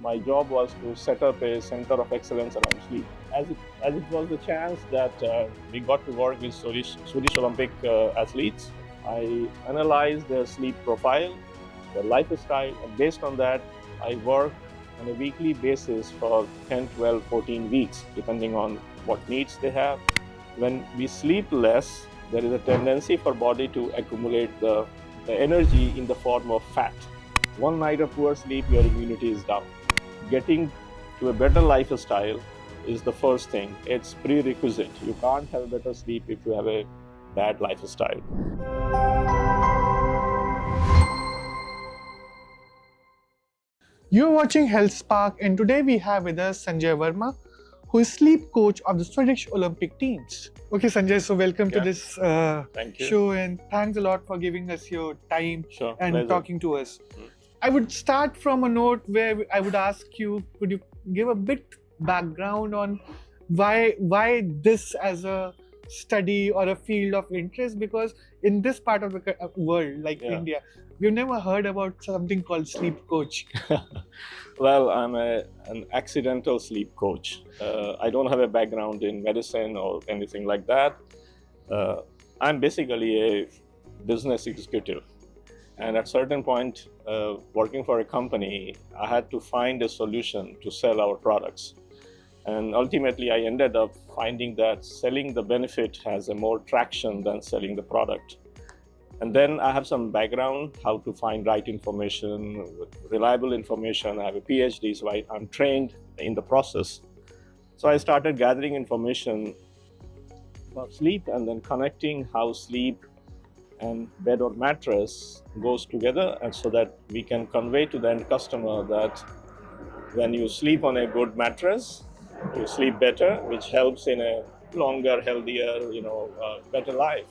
my job was to set up a center of excellence around sleep. As it was the chance that we got to work with Swedish Olympic athletes, I analyzed their sleep profile, their lifestyle, and based on that, I work on a weekly basis for 10, 12, 14 weeks, depending on what needs they have. When we sleep less, there is a tendency for body to accumulate the energy in the form of fat. One night of poor sleep, your immunity is down. Getting to a better lifestyle is the first thing. It's prerequisite. You can't have better sleep if you have a bad lifestyle. You're watching Health Spark, and today we have with us Sanjay Verma, who is sleep coach of the Swedish Olympic teams. Okay, Sanjay, so welcome to this Thank you. show, and thanks a lot for giving us your time and Pleasure. talking to us. I would start from a note where I would ask you, could you give a bit background on why this as a study or a field of interest? Because in this part of the world, like India, we've never heard about something called sleep coach. Well, I'm an accidental sleep coach. I don't have a background in medicine or anything like that. I'm basically a business executive. And at a certain point, working for a company, I had to find a solution to sell our products. And ultimately, I ended up finding that selling the benefit has a more traction than selling the product. And then I have some background, how to find right information, reliable information. I have a PhD, so I'm trained in the process. So I started gathering information about sleep and then connecting how sleep and bed or mattress goes together, and so that we can convey to the end customer that when you sleep on a good mattress, you sleep better, which helps in a longer, healthier, better life.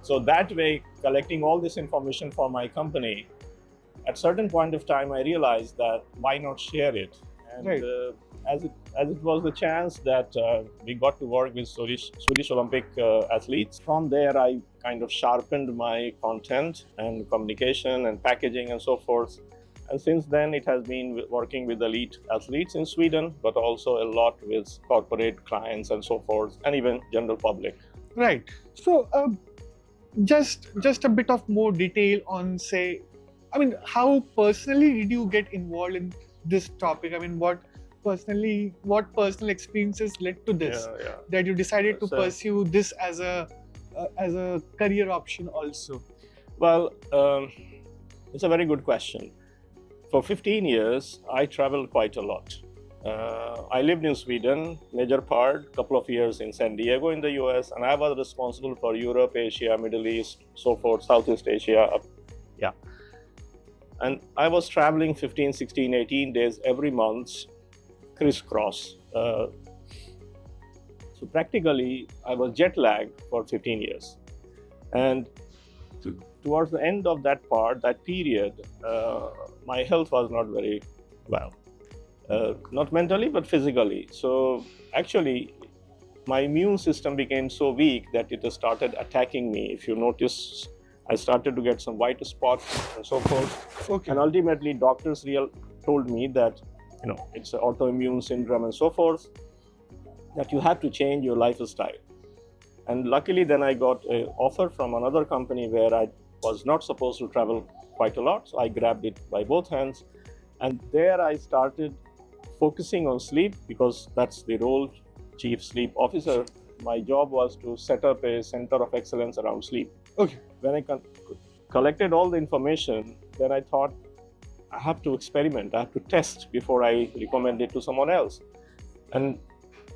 So that way, collecting all this information for my company, at a certain point of time, I realized that why not share it? And Right. As it was the chance that we got to work with Swedish Olympic athletes. From there, I kind of sharpened my content and communication and packaging and so forth. And since then, it has been working with elite athletes in Sweden, but also a lot with corporate clients and so forth, and even general public. Right. So, just a bit of more detail on, say, how personally did you get involved in this topic? What personal experiences led to this, that you decided to pursue this as a career option also? Well, it's a very good question. For 15 years, I traveled quite a lot. I lived in Sweden, major part, couple of years in San Diego in the US, and I was responsible for Europe, Asia, Middle East, so forth, Southeast Asia. And I was traveling 15, 16, 18 days every month, crisscross. So practically, I was jet lagged for 15 years. And towards the end of that period, my health was not very well. Not mentally, but physically. So actually, my immune system became so weak that it started attacking me. If you notice, I started to get some white spots and so forth. Okay. And ultimately, doctors told me that it's an autoimmune syndrome and so forth, that you have to change your lifestyle. And luckily, then I got an offer from another company where I was not supposed to travel quite a lot. So I grabbed it by both hands. And there I started focusing on sleep, because that's the role, chief sleep officer. My job was to set up a center of excellence around sleep. Okay. When I collected all the information, then I thought, I have to experiment, I have to test before I recommend it to someone else. And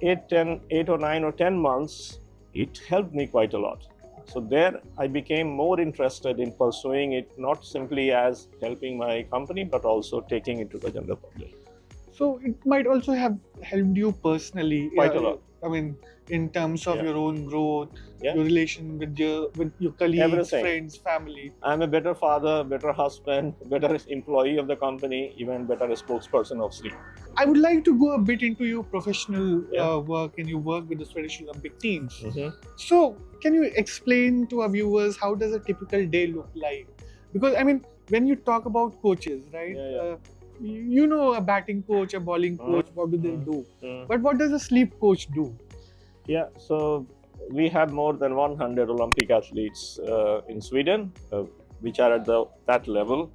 8 or 9 or 10 months, it helped me quite a lot. So there I became more interested in pursuing it, not simply as helping my company, but also taking it to the general public. So it might also have helped you personally. Quite a lot. In terms of your own growth, your relation with your colleagues, everything. Friends, family. I'm a better father, better husband, better employee of the company, even better spokesperson of sleep. I would like to go a bit into your professional work, and you work with the Swedish Olympic teams. So can you explain to our viewers, how does a typical day look like? Because when you talk about coaches, right? you know, a batting coach, a bowling coach, what do they do? But what does a sleep coach do? Yeah, so we have more than 100 Olympic athletes in Sweden, which are at that level.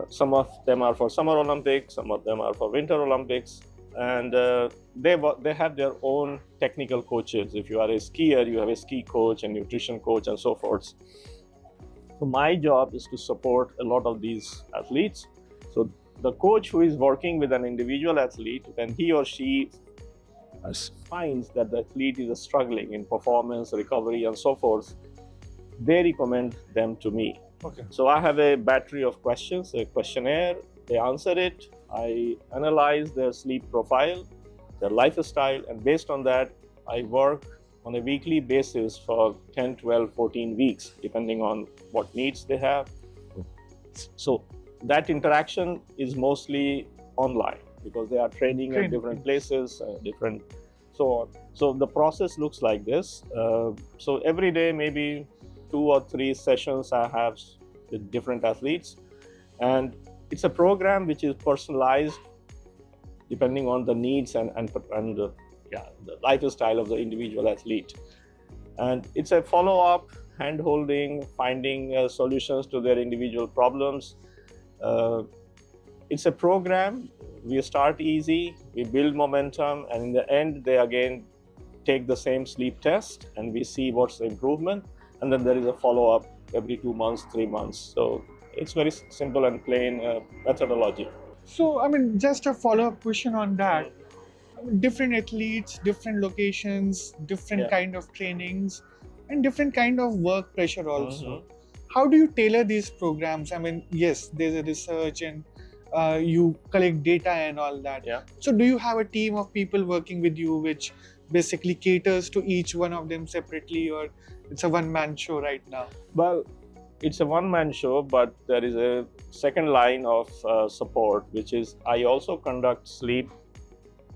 Some of them are for Summer Olympics, some of them are for Winter Olympics, and they have their own technical coaches. If you are a skier, you have a ski coach, a nutrition coach, and so forth. So my job is to support a lot of these athletes. So the coach who is working with an individual athlete, when he or she finds that the athlete is struggling in performance, recovery, and so forth, they recommend them to me. Okay. So I have a battery of questions, a questionnaire. They answer it. I analyze their sleep profile, their lifestyle, and based on that, I work on a weekly basis for 10, 12, 14 weeks, depending on what needs they have. So that interaction is mostly online because they are training at different places, so on. So the process looks like this. So every day, maybe 2 or 3 sessions I have with different athletes, and it's a program which is personalized depending on the needs and the lifestyle of the individual athlete. And it's a follow-up, hand-holding, finding solutions to their individual problems. It's a program. We start easy, we build momentum, and in the end, they again take the same sleep test, and we see what's the improvement. And then there is a follow-up every 2 months, 3 months. So it's very simple and plain methodology. So, I mean, just a follow-up question on that. Different athletes, different locations, different kind of trainings, and different kind of work pressure also. How do you tailor these programs? I mean, yes, there's a research and you collect data and all that. Yeah. So do you have a team of people working with you which basically caters to each one of them separately, or it's a one-man show right now? Well, it's a one-man show, but there is a second line of support, which is I also conduct sleep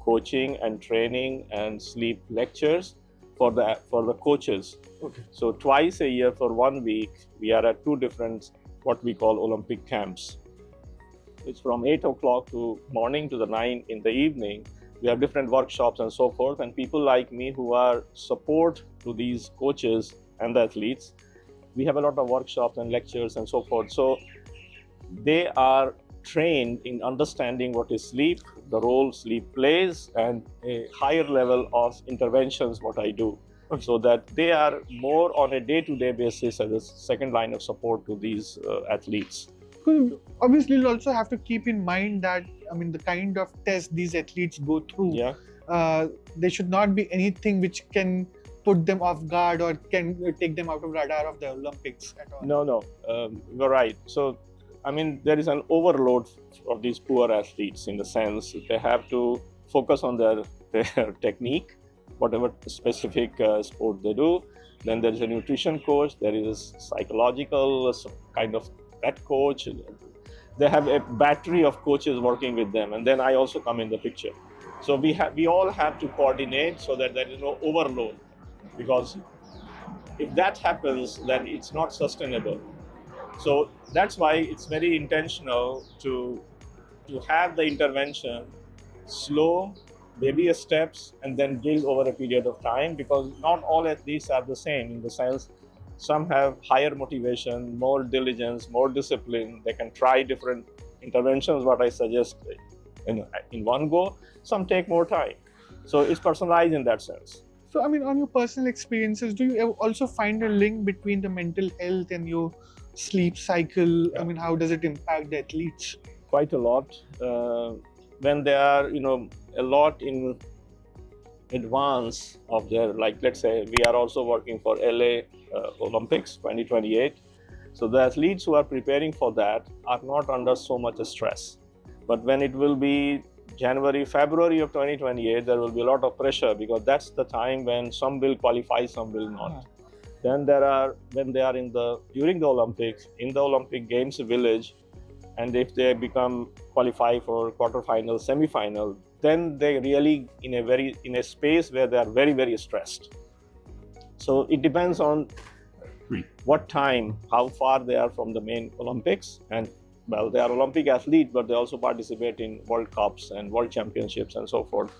coaching and training and sleep lectures for the coaches. Okay. So twice a year for 1 week, we are at 2 different what we call Olympic camps. It's from 8 o'clock to morning to the 9 in the evening. We have different workshops and so forth, and people like me who are support to these coaches and the athletes, we have a lot of workshops and lectures and so forth. So they are trained in understanding what is sleep, the role sleep plays, and a higher level of interventions what I do. Okay. So that they are more on a day-to-day basis as a second line of support to these athletes. Obviously, you'll also have to keep in mind that, I mean, the kind of test these athletes go through, there should not be anything which can put them off guard or can take them out of radar of the Olympics at all. No, you're right. So, I mean, there is an overload of these poor athletes in the sense they have to focus on their technique, whatever specific sport they do. Then there is a nutrition coach, there is a psychological kind of pet coach. They have a battery of coaches working with them, and then I also come in the picture. So we all have to coordinate so that there is no overload, because if that happens, then it's not sustainable. So that's why it's very intentional to have the intervention slow, baby steps, and then build over a period of time, because not all athletes are the same in the sense some have higher motivation, more diligence, more discipline. They can try different interventions, what I suggest in one go. Some take more time. So it's personalized in that sense. So, I mean, on your personal experiences, do you also find a link between the mental health and your sleep cycle? I mean, how does it impact the athletes? Quite a lot. When they are, a lot in advance of their, like, let's say we are also working for LA Olympics 2028. So the athletes who are preparing for that are not under so much stress. But when it will be January, February of 2028, there will be a lot of pressure, because that's the time when some will qualify, some will not. Then when they are during the Olympics, in the Olympic Games village, and if they qualify for quarterfinal, semi-final, then they really in a space where they are very, very stressed. So it depends on what time, how far they are from the main Olympics, and well, they are Olympic athletes, but they also participate in World Cups and World Championships and so forth.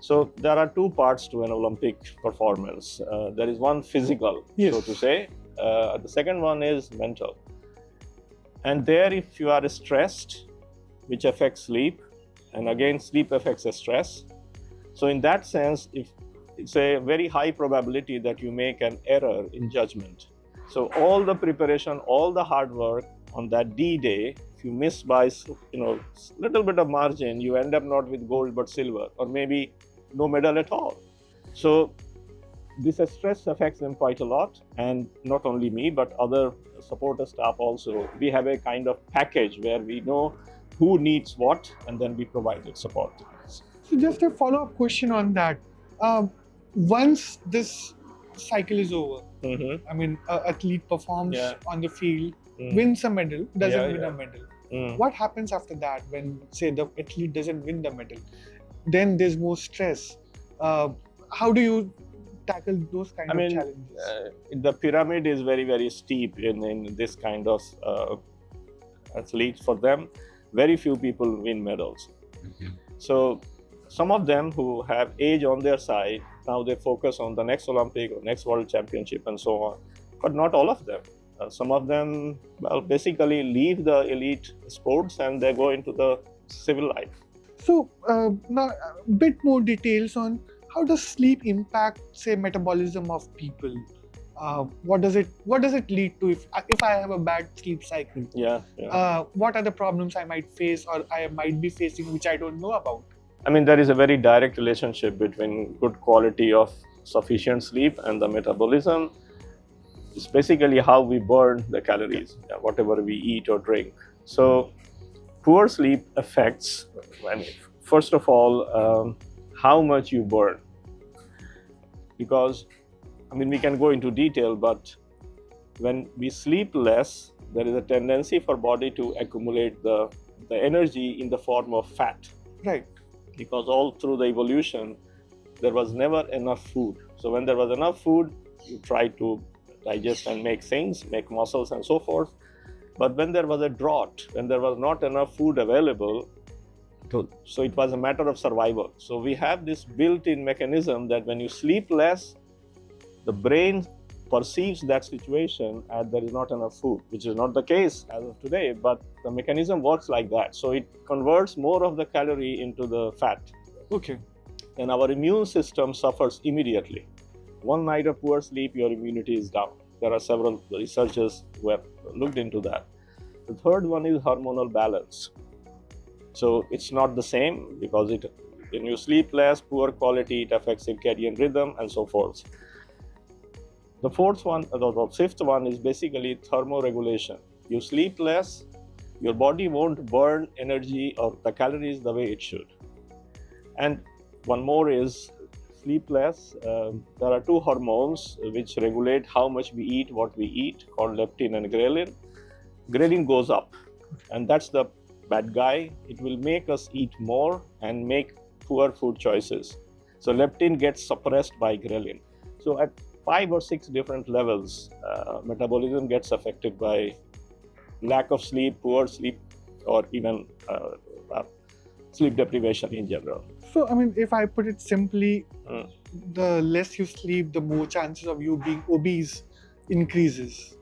So there are two parts to an Olympic performance. There is one physical, Yes. so to say. The second one is mental. And there, if you are stressed, which affects sleep, and again, sleep affects stress. So in that sense, if it's a very high probability that you make an error in judgment. So all the preparation, all the hard work on that D-Day, if you miss by little bit of margin, you end up not with gold but silver, or maybe no medal at all. So this stress affects them quite a lot, and not only me but other supporter staff also. We have a kind of package where we know who needs what, and then we provide it support. So just a follow-up question on that. Once this cycle is over, Mm-hmm. I mean, an athlete performs Yeah. on the field, Mm. wins a medal, doesn't Yeah, win yeah. a medal. Mm. What happens after that when, say, the athlete doesn't win the medal? Then there's more stress. How do you tackle those kind I of mean, challenges? the pyramid is very, very steep in this kind of athletes. For them, very few people win medals. So some of them who have age on their side, now they focus on the next Olympic or next World Championship and so on. But not all of them. Some of them, well, basically leave the elite sports and they go into the civil life. So now a bit more details on how does sleep impact, say, metabolism of people? What does it lead to if I have a bad sleep cycle? Yeah. What are the problems I might face or I might be facing which I don't know about? I mean, there is a very direct relationship between good quality of sufficient sleep and the metabolism. It's basically how we burn the calories, whatever we eat or drink. So poor sleep affects, I mean, first of all, how much you burn. Because, I mean, we can go into detail, but when we sleep less, there is a tendency for body to accumulate the energy in the form of fat. Right. Because all through the evolution, there was never enough food. So when there was enough food, you try to digest and make things, make muscles and so forth. But when there was a drought, when there was not enough food available, so it was a matter of survival. So we have this built-in mechanism that when you sleep less, the brain perceives that situation as there is not enough food, which is not the case as of today, but the mechanism works like that. So it converts more of the calorie into the fat. Okay. And our immune system suffers immediately. One night of poor sleep, your immunity is down. There are several researchers who have looked into that. The third one is hormonal balance. So it's not the same because when you sleep less, poor quality, it affects circadian rhythm and so forth. The fifth one is basically thermoregulation. You sleep less, your body won't burn energy or the calories the way it should. And one more is sleep less. There are two hormones which regulate how much we eat, what we eat, called leptin and ghrelin. Ghrelin goes up, and that's the bad guy. It will make us eat more and make poor food choices. So leptin gets suppressed by ghrelin. So at 5 or 6 different levels, metabolism gets affected by lack of sleep, poor sleep, or even sleep deprivation in general. So, I mean, if I put it simply, the less you sleep, the more chances of you being obese increases.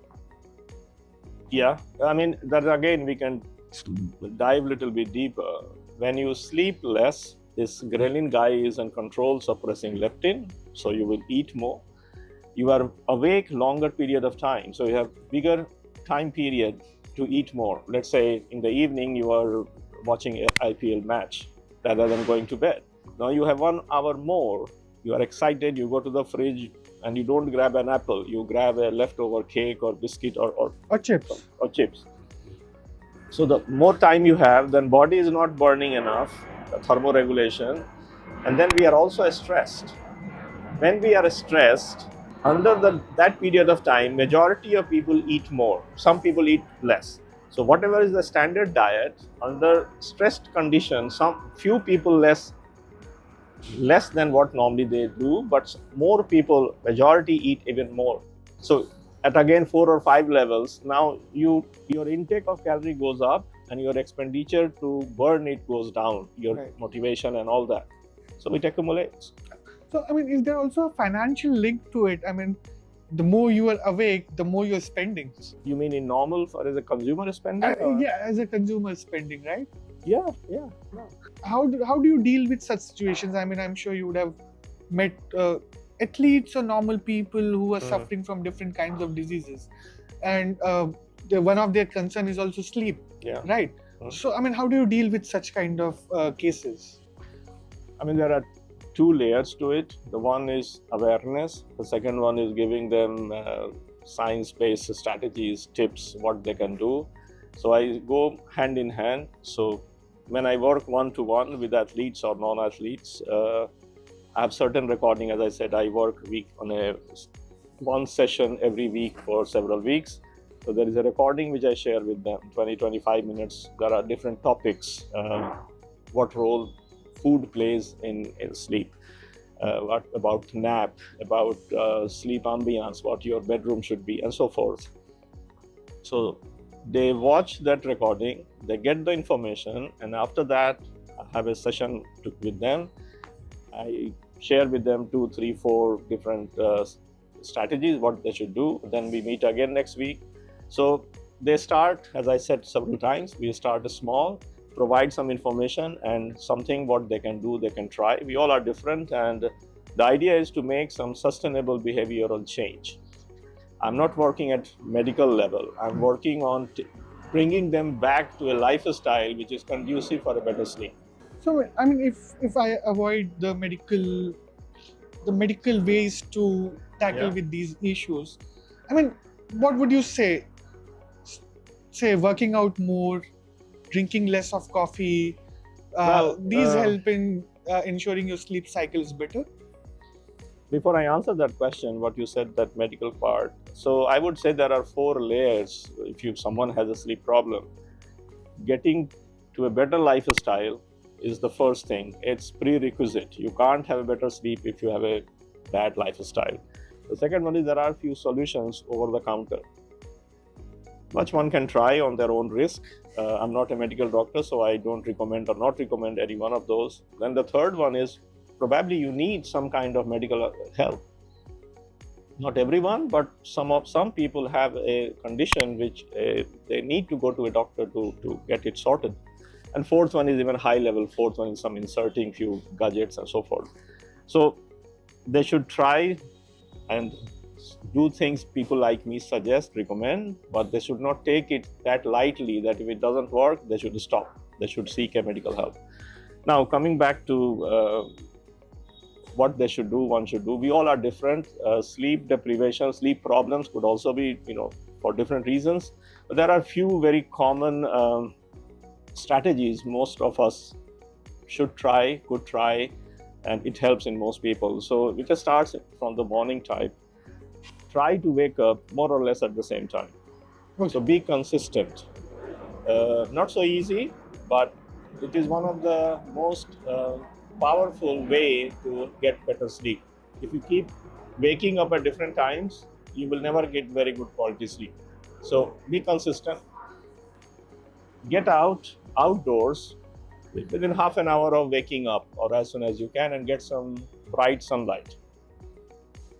Yeah, I mean, that again, we can dive a little bit deeper. When you sleep less, this ghrelin guy is in control suppressing leptin, so you will eat more. You are awake longer period of time, so you have bigger time period to eat more. Let's say in the evening you are watching an IPL match rather than going to bed. Now you have 1 hour more. You are excited, you go to the fridge and you don't grab an apple, you grab a leftover cake or biscuit or chips. So the more time you have, then body is not burning enough, the thermoregulation, and then we are also stressed. When we are stressed, under that period of time, majority of people eat more. Some people eat less. So whatever is the standard diet, under stressed conditions, few people less than what normally they do, but more people, majority eat even more. So at again 4 or 5 levels, now your intake of calorie goes up and your expenditure to burn it goes down, your Right. motivation and all that. So it accumulates. So, I mean, is there also a financial link to it? I mean, the more you are awake, the more you're spending. You mean in normal for as a consumer spending? Yeah, as a consumer spending, right? Yeah. How do you deal with such situations? I mean, I'm sure you would have met athletes or normal people who are suffering from different kinds of diseases, and one of their concern is also sleep. Yeah. Right. So, I mean, how do you deal with such kind of cases? I mean, there are 2 layers to it. The one is awareness. The second one is giving them science-based strategies, tips, what they can do. So I go hand in hand. So when I work one-to-one with athletes or non-athletes, I have certain recording. As I said, I work one session every week for several weeks. So there is a recording which I share with them, 20-25 minutes. There are different topics, what role food plays in sleep, what about nap, about sleep ambience, what your bedroom should be, and so forth. So they watch that recording, they get the information, and after that, I have a session with them. I share with them 2, 3, 4 different strategies, what they should do. Then we meet again next week. So they start, as I said several times, we start small, provide some information and something what they can do, they can try. We all are different, and the idea is to make some sustainable behavioral change. I'm not working at medical level. I'm working on bringing them back to a lifestyle which is conducive for a better sleep. So, I mean, if I avoid the medical ways to tackle with these issues, I mean, what would you say? Say working out more, drinking less of coffee. These help in ensuring your sleep cycle is better. Before I answer that question, what you said, that medical part, so I would say there are 4 layers. If someone has a sleep problem, getting to a better lifestyle is the first thing. It's prerequisite. You can't have a better sleep if you have a bad lifestyle. The second one is there are a few solutions over the counter, which one can try on their own risk. I'm not a medical doctor, so I don't recommend or not recommend any one of those. Then the third one is probably you need some kind of medical help. Not everyone, but some people have a condition which they need to go to a doctor to get it sorted. And fourth one is even high level. Fourth one is some inserting few gadgets and so forth. So they should try and do things people like me suggest, recommend, but they should not take it that lightly that if it doesn't work, they should stop. They should seek a medical help. Now, coming back to what they should do, one should do. We all are different. Sleep deprivation, sleep problems could also be, for different reasons. But there are few very common strategies most of us could try, and it helps in most people. So it just starts from the morning type. Try to wake up more or less at the same time. So be consistent. Not so easy, but it is one of the most powerful way to get better sleep. If you keep waking up at different times, you will never get very good quality sleep. So be consistent. Get outdoors within half an hour of waking up or as soon as you can, and get some bright sunlight.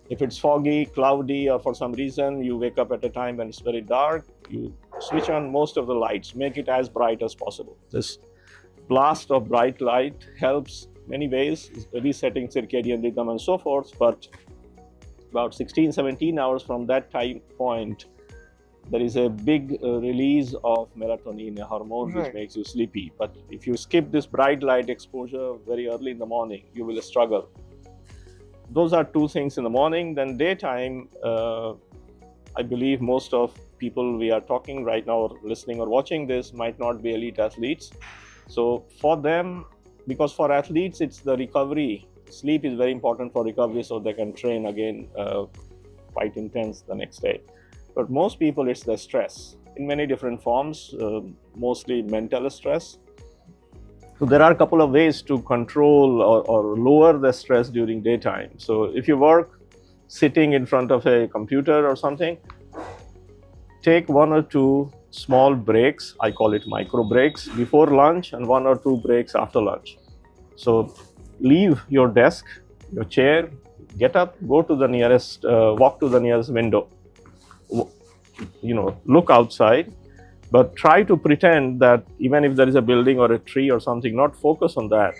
If it's foggy, cloudy, or for some reason you wake up at a time when it's very dark, you switch on most of the lights, make it as bright as possible. This blast of bright light helps many ways, resetting circadian rhythm and so forth, but about 16-17 hours from that time point, there is a big release of melatonin, a hormone which makes you sleepy. But if you skip this bright light exposure very early in the morning, you will struggle. Those are two things in the morning. Then daytime, I believe most of people we are talking right now or listening or watching this might not be elite athletes. So for them, because for athletes, it's the recovery. Sleep is very important for recovery so they can train again quite intense the next day. But most people, it's the stress in many different forms, mostly mental stress. So there are a couple of ways to control or lower the stress during daytime. So if you work sitting in front of a computer or something, take 1 or 2 small breaks. I call it micro breaks before lunch and 1 or 2 breaks after lunch. So leave your desk, your chair, get up, go to the nearest, walk to the nearest window. Look outside, but try to pretend that even if there is a building or a tree or something, not focus on that.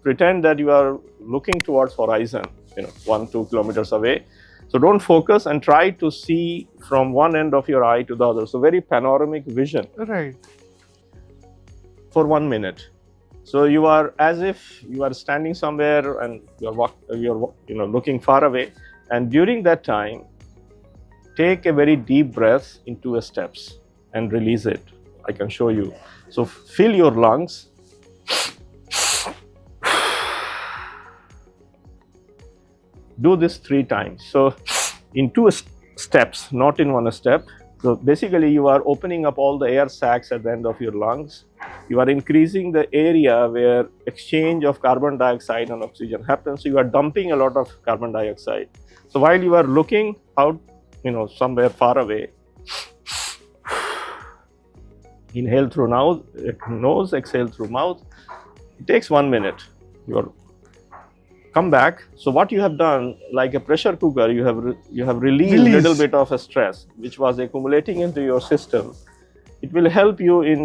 Pretend that you are looking towards horizon, 1-2 kilometers away. So don't focus and try to see from one end of your eye to the other. So very panoramic vision. Right. For 1 minute. So you are as if you are standing somewhere and you're looking far away. And during that time, take a very deep breath in 2 steps and release it. I can show you. So fill your lungs. Do this 3 times. So in 2 steps, not in 1 step. So basically you are opening up all the air sacs at the end of your lungs. You are increasing the area where exchange of carbon dioxide and oxygen happens. So you are dumping a lot of carbon dioxide. So while you are looking out, somewhere far away, inhale through nose, exhale through mouth. It takes 1 minute. Come back. So what you have done, like a pressure cooker, you have released a little bit of a stress which was accumulating into your system. It will help you in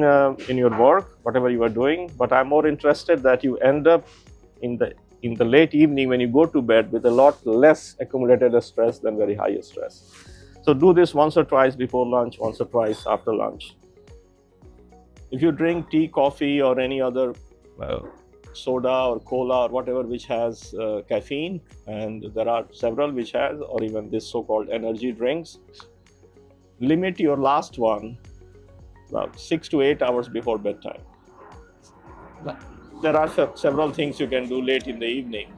your work, whatever you are doing. But I'm more interested that you end up in the late evening when you go to bed with a lot less accumulated stress than very high stress. So do this once or twice before lunch, once or twice after lunch. If you drink tea, coffee, or any other soda or cola or whatever which has caffeine, and there are several which has, or even this so-called energy drinks, limit your last one about 6 to 8 hours before bedtime. There are several things you can do late in the evening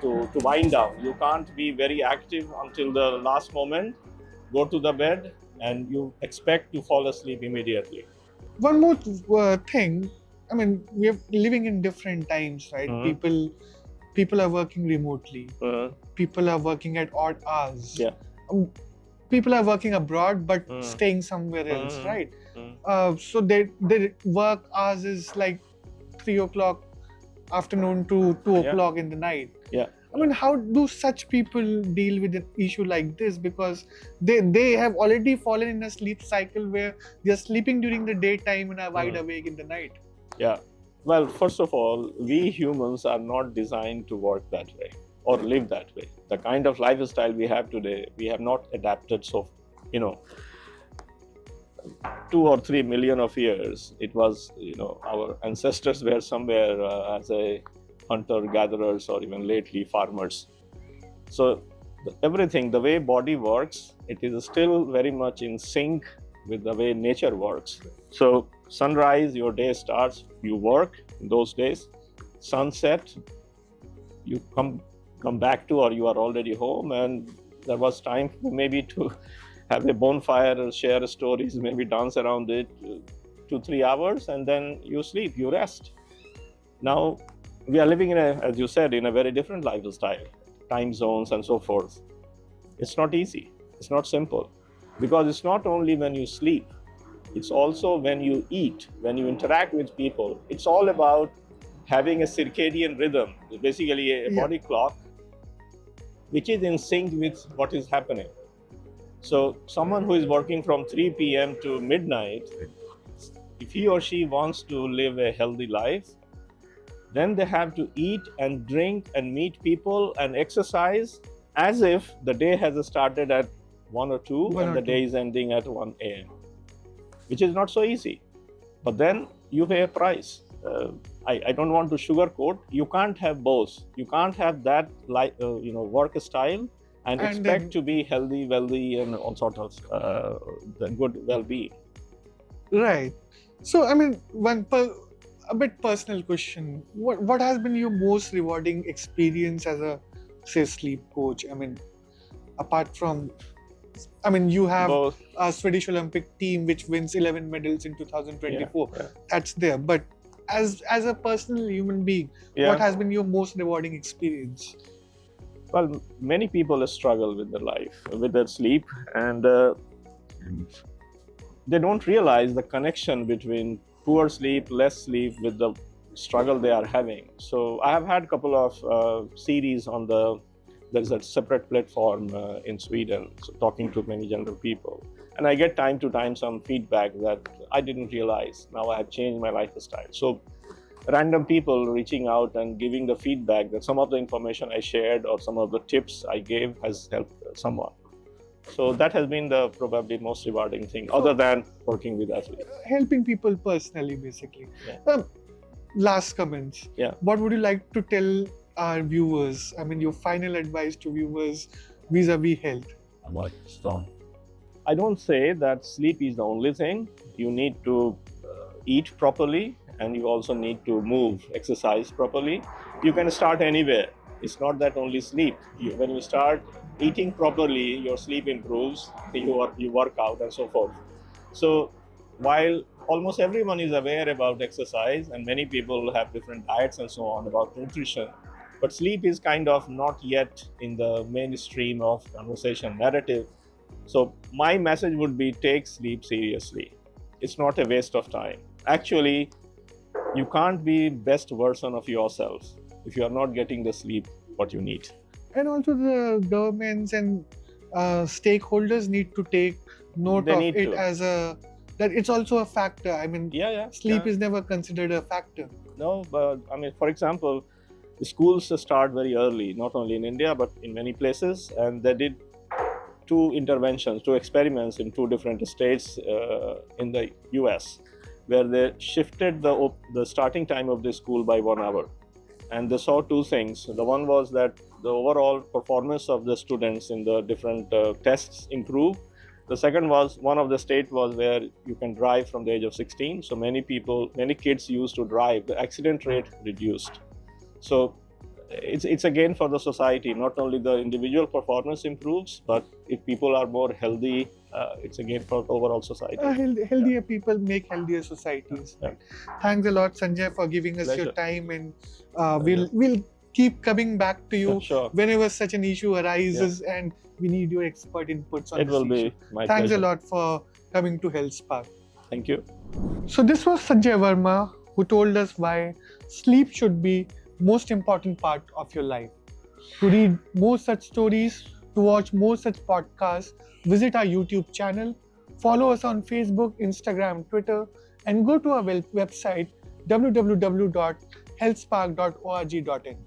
to wind down. You can't be very active until the last moment, go to the bed, and you expect to fall asleep immediately. One more thing. I mean, we're living in different times, right? People are working remotely. People are working at odd hours. Yeah. People are working abroad but staying somewhere else, right? So their work hours is like 3 o'clock afternoon to 2 o'clock in the night. Yeah. I mean, how do such people deal with an issue like this? Because they have already fallen in a sleep cycle where they're sleeping during the daytime and are wide awake in the night. Yeah. Well, first of all, we humans are not designed to work that way or live that way. The kind of lifestyle we have today, we have not adapted. So, 2 or 3 million of years, it was, our ancestors were somewhere as a hunter-gatherers or even lately farmers. So everything, the way body works, it is still very much in sync with the way nature works. So sunrise, your day starts, you work in those days. Sunset, you come back to, or you are already home, and there was time maybe to have a bonfire, share stories, maybe dance around it 2-3 hours, and then you sleep, you rest. Now we are living as you said, in a very different lifestyle, time zones and so forth. It's not easy. It's not simple, because it's not only when you sleep, it's also when you eat, when you interact with people. It's all about having a circadian rhythm, basically a body clock, which is in sync with what is happening. So someone who is working from 3 p.m. to midnight, if he or she wants to live a healthy life, then they have to eat and drink and meet people and exercise as if the day has started at 1 or 2 and the day is ending at 1 a.m., which is not so easy. But then you pay a price. I don't want to sugarcoat. You can't have both. You can't have that work style and expect to be healthy, wealthy, and all sorts of the good well-being. Right. So, I mean, a bit personal question. What has been your most rewarding experience as a, say, sleep coach? I mean, apart from, you have a Swedish Olympic team which wins 11 medals in 2024. Yeah. That's there. But as a personal human being, what has been your most rewarding experience? Well, many people struggle with their life, with their sleep, and they don't realize the connection between poor sleep, less sleep with the struggle they are having. So I have had a couple of series on there's a separate platform in Sweden, so talking to many general people. And I get time to time some feedback that I didn't realize. Now I have changed my lifestyle. So random people reaching out and giving the feedback that some of the information I shared or some of the tips I gave has helped someone. So that has been the probably most rewarding thing, other than working with athletes. Helping people personally, basically. Yeah. Last comments. Yeah. What would you like to tell our viewers? I mean, your final advice to viewers vis-a-vis health. I don't say that sleep is the only thing. You need to eat properly, and you also need to move, exercise properly. You can start anywhere. It's not that only sleep. When you start eating properly, your sleep improves, you work out and so forth. So while almost everyone is aware about exercise and many people have different diets and so on about nutrition, but sleep is kind of not yet in the mainstream of conversation narrative. So my message would be, take sleep seriously. It's not a waste of time. Actually, you can't be best version of yourself if you are not getting the sleep what you need. And also the governments and stakeholders need to take note They of need it to. as that it's also a factor. I mean, sleep is never considered a factor. No, but I mean, for example, the schools start very early, not only in India, but in many places. And they did two experiments in two different states in the US, where they shifted the starting time of the school by 1 hour. And they saw two things. The one was that the overall performance of the students in the different tests improved. The second was, one of the state was where you can drive from the age of 16. So many kids used to drive. The accident rate reduced. So it's again for the society. Not only the individual performance improves, but if people are more healthy, it's again for overall society. Healthier people make healthier societies. Yeah. Thanks a lot, Sanjay, for giving us Pleasure. your time, and we'll keep coming back to you Sure. whenever such an issue arises, and we need your expert inputs on It this will issue. be my Thanks pleasure. a lot for coming to Health Spark. Thank you. So this was Sanjay Verma, who told us why sleep should be most important part of your life. To read more such stories, to watch more such podcasts, visit our YouTube channel, follow us on Facebook, Instagram, Twitter, and go to our website www.healthspark.org.in.